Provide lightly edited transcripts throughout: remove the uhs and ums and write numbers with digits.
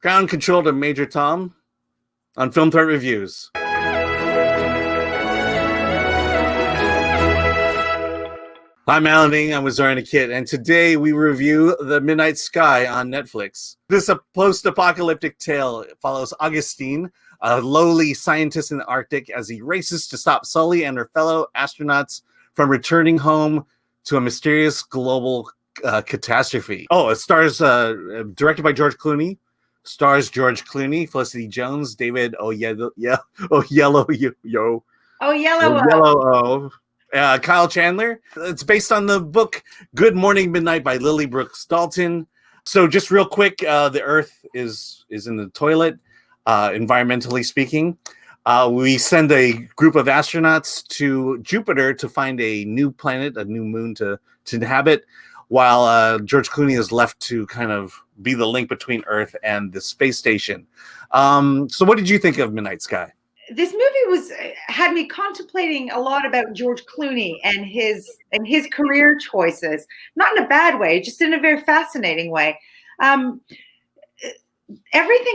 Ground control to Major Tom on Film Threat Reviews. I'm Alan. I'm with Zorianna Kit, and today we review The Midnight Sky on Netflix. This is a post-apocalyptic tale. It follows Augustine, a lowly scientist in the Arctic, as he races to stop Sully and her fellow astronauts from returning home to a mysterious global catastrophe. Oh, it stars, directed by George Clooney, stars George Clooney, Felicity Jones, David Oyelowo, Kyle Chandler. It's based on the book Good Morning Midnight by Lily Brooks-Dalton. So just real quick, the Earth is in the toilet, environmentally speaking. We send a group of astronauts to Jupiter to find a new planet, a new moon to inhabit, while George Clooney is left to kind of be the link between Earth and the space station. So what did you think of Midnight Sky? This movie had me contemplating a lot about George Clooney and his career choices, not in a bad way, just in a very fascinating way. Everything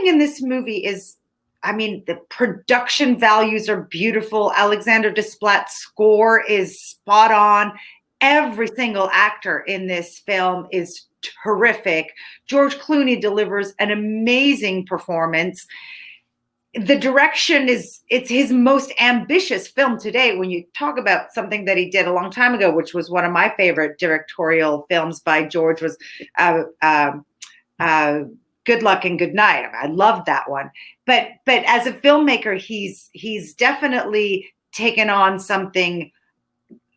in this movie is, the production values are beautiful. Alexander Desplat's score is spot on. Every single actor in this film is terrific. George Clooney delivers an amazing performance. The direction it's his most ambitious film to date. When you talk about something that he did a long time ago, which was one of my favorite directorial films by George, was Good Luck and Good Night. I loved that one. But as a filmmaker, he's definitely taken on something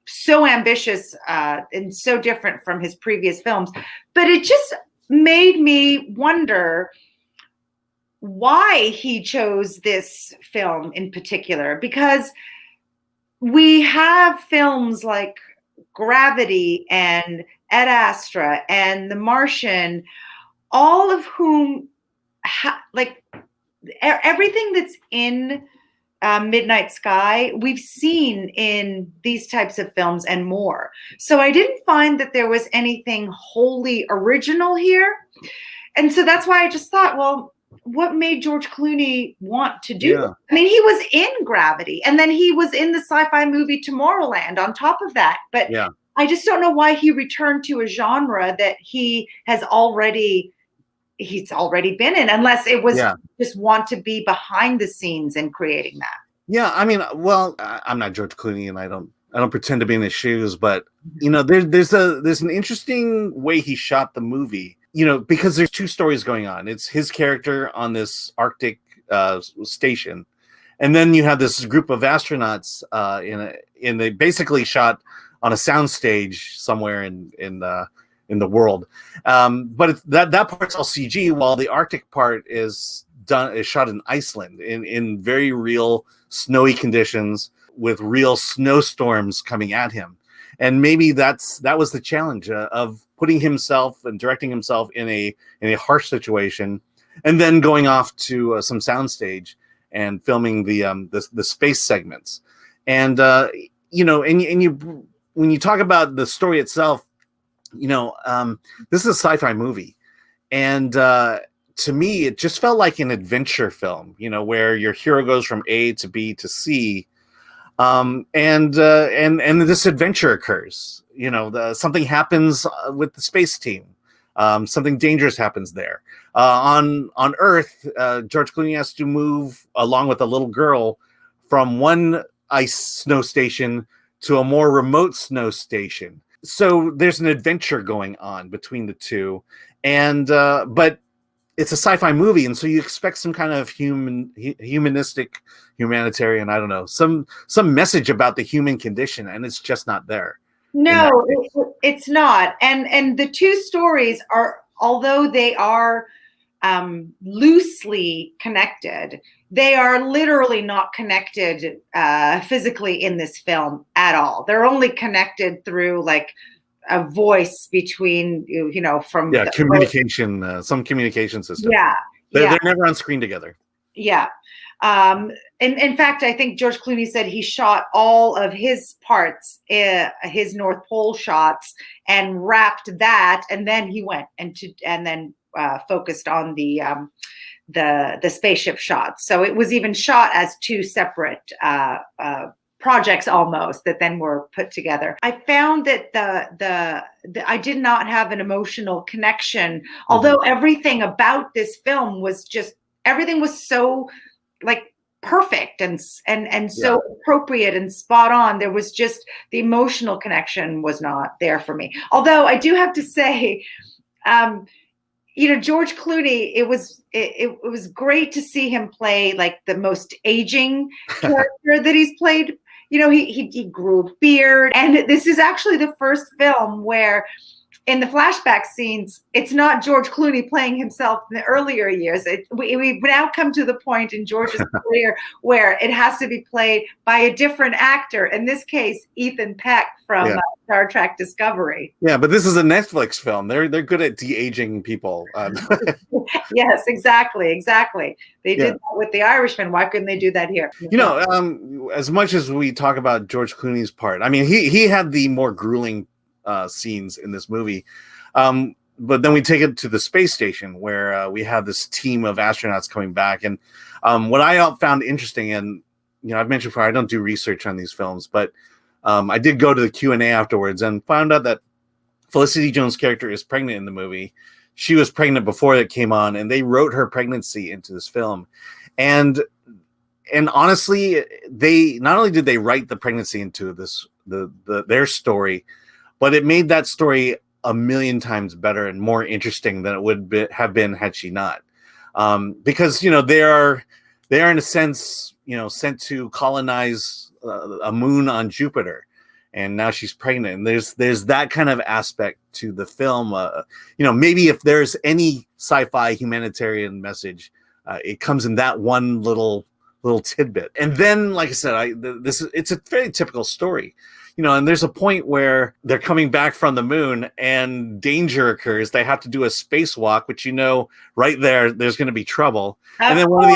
so ambitious and so different from his previous films. But it just made me wonder why he chose this film in particular, because we have films like Gravity and Ad Astra and The Martian, all of whom everything that's in Midnight Sky we've seen in these types of films and more. So I didn't find that there was anything wholly original here. And so that's why I just thought, well, what made George Clooney want to do? Yeah. He was in Gravity, and then he was in the sci-fi movie Tomorrowland on top of that. But yeah, I just don't know why he returned to a genre that he's already been in, unless it was just want to be behind the scenes in creating that. Yeah, I'm not George Clooney, and I don't pretend to be in his shoes, but there's an interesting way he shot the movie. Because there's two stories going on. It's his character on this Arctic station, and then you have this group of astronauts they basically shot on a soundstage somewhere in the world. But that part's all CG, while the Arctic part is shot in Iceland in very real snowy conditions with real snowstorms coming at him. And maybe that was the challenge of putting himself and directing himself in a harsh situation, and then going off to some soundstage and filming the space segments. And when you talk about the story itself, this is a sci-fi movie, and to me, it just felt like an adventure film. Where your hero goes from A to B to C. And this adventure occurs. Something happens with the space team. Something dangerous happens there. On Earth, George Clooney has to move along with a little girl from one ice snow station to a more remote snow station. So there's an adventure going on between the two, and but it's a sci-fi movie, and so you expect some kind of humanistic, humanitarian, I don't know, some message about the human condition, and it's just not there. No, it's not. And the two stories are, although they are loosely connected, they are literally not connected physically in this film at all. They're only connected through a voice between, from communication, some communication system. Yeah. They're never on screen together. Yeah. And in fact, I think George Clooney said he shot all of his parts, his North Pole shots, and wrapped that, and then he went and then focused on the the spaceship shots. So it was even shot as two separate projects almost that then were put together. I found that the I did not have an emotional connection, although everything about this film was just, everything was so like perfect and so appropriate and spot on. There was just, the emotional connection was not there for me. Although I do have to say, George Clooney, it was great to see him play like the most aging character that he's played. He grew a beard, and this is actually the first film where, in the flashback scenes, it's not George Clooney playing himself in the earlier years. We've now come to the point in George's career where it has to be played by a different actor. In this case, Ethan Peck from Star Trek Discovery. Yeah, but this is a Netflix film. They're good at de-aging people. Yes, exactly. They did that with The Irishman. Why couldn't they do that here? As much as we talk about George Clooney's part, I mean, he had the more grueling scenes in this movie, but then we take it to the space station where we have this team of astronauts coming back, and what I found interesting, and I've mentioned before, I don't do research on these films, but I did go to the Q&A afterwards and found out that Felicity Jones' character is pregnant in the movie. She was pregnant before it came on, and they wrote her pregnancy into this film, and honestly, they not only did they write the pregnancy into this their story, but it made that story a million times better and more interesting than it would have been had she not. Because, they are in a sense, sent to colonize a moon on Jupiter. And now she's pregnant. And there's that kind of aspect to the film. Maybe if there's any sci-fi humanitarian message, it comes in that one little tidbit. And then, like I said, it's a very typical story. And there's a point where they're coming back from the moon and danger occurs. They have to do a spacewalk, which right there's going to be trouble. And then one of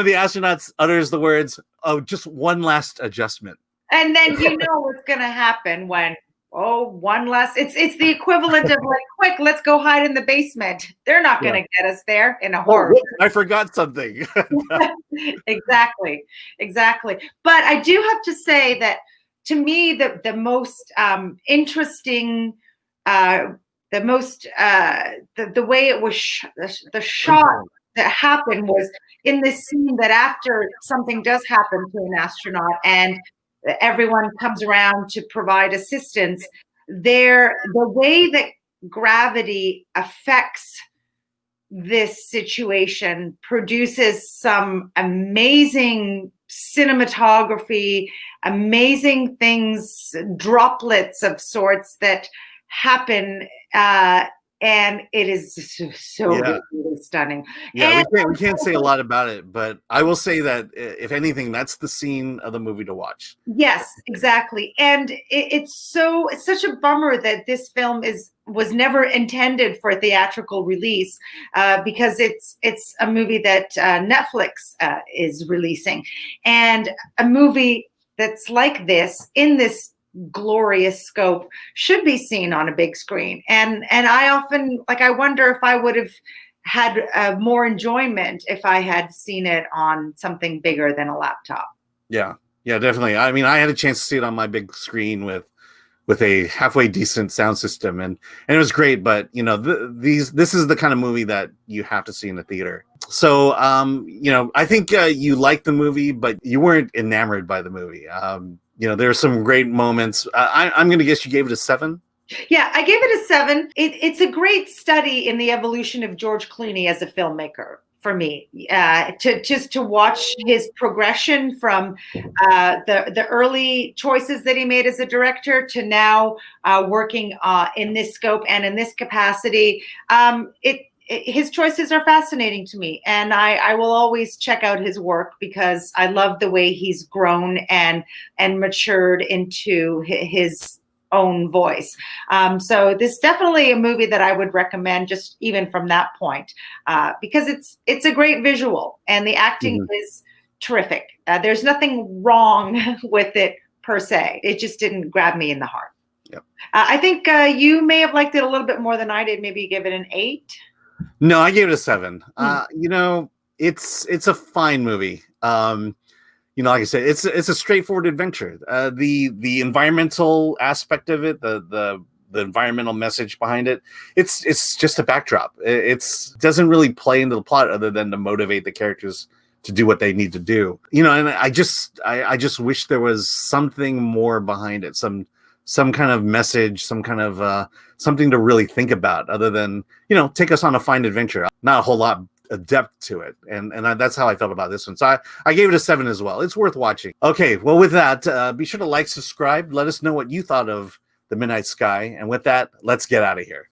the astronauts utters the words, "Oh, just one last adjustment." And then what's going to happen when one last. It's the equivalent of like, quick, let's go hide in the basement. They're not going to get us there in a horror. I forgot something. Exactly. But I do have to say that, to me, the most interesting, the way it was, the shot that happened was in this scene that after something does happen to an astronaut and everyone comes around to provide assistance, the way that gravity affects this situation produces some amazing cinematography, amazing things, droplets of sorts that happen, and it is so really stunning. Yeah, we can't say a lot about it, but I will say that if anything, that's the scene of the movie to watch. Yes, exactly. And it's such a bummer that this film was never intended for a theatrical release, because it's a movie that Netflix is releasing, and a movie that's like this, in this glorious scope, should be seen on a big screen. And I often, I wonder if I would have had more enjoyment if I had seen it on something bigger than a laptop. Yeah, definitely. I mean, I had a chance to see it on my big screen with a halfway decent sound system, and it was great. But this is the kind of movie that you have to see in the theater. So I think you liked the movie, but you weren't enamored by the movie. There are some great moments. I'm going to guess you gave it a 7. Yeah, I gave it a 7. It's a great study in the evolution of George Clooney as a filmmaker for me. To watch his progression from the early choices that he made as a director to now working in this scope and in this capacity. His choices are fascinating to me, and I will always check out his work because I love the way he's grown and matured into his own voice. So this is definitely a movie that I would recommend, just even from that point, because it's a great visual and the acting is terrific. There's nothing wrong with it per se. It just didn't grab me in the heart. Yep. I think you may have liked it a little bit more than I did. Maybe you give it an 8. No, I gave it a 7. Hmm. You know, it's a fine movie. You know, like I said, it's a straightforward adventure. The environmental aspect of it, the environmental message behind it, it's just a backdrop. It doesn't really play into the plot other than to motivate the characters to do what they need to do. You know, and I just wish there was something more behind it, some kind of message, some kind of something to really think about, other than, you know, take us on a fine adventure. Not a whole lot of depth to it, and that's how I felt about this one. So I gave it a 7 as well. It's worth watching. Okay, well, with that, be sure to like, subscribe, let us know what you thought of The Midnight Sky, and with that, let's get out of here.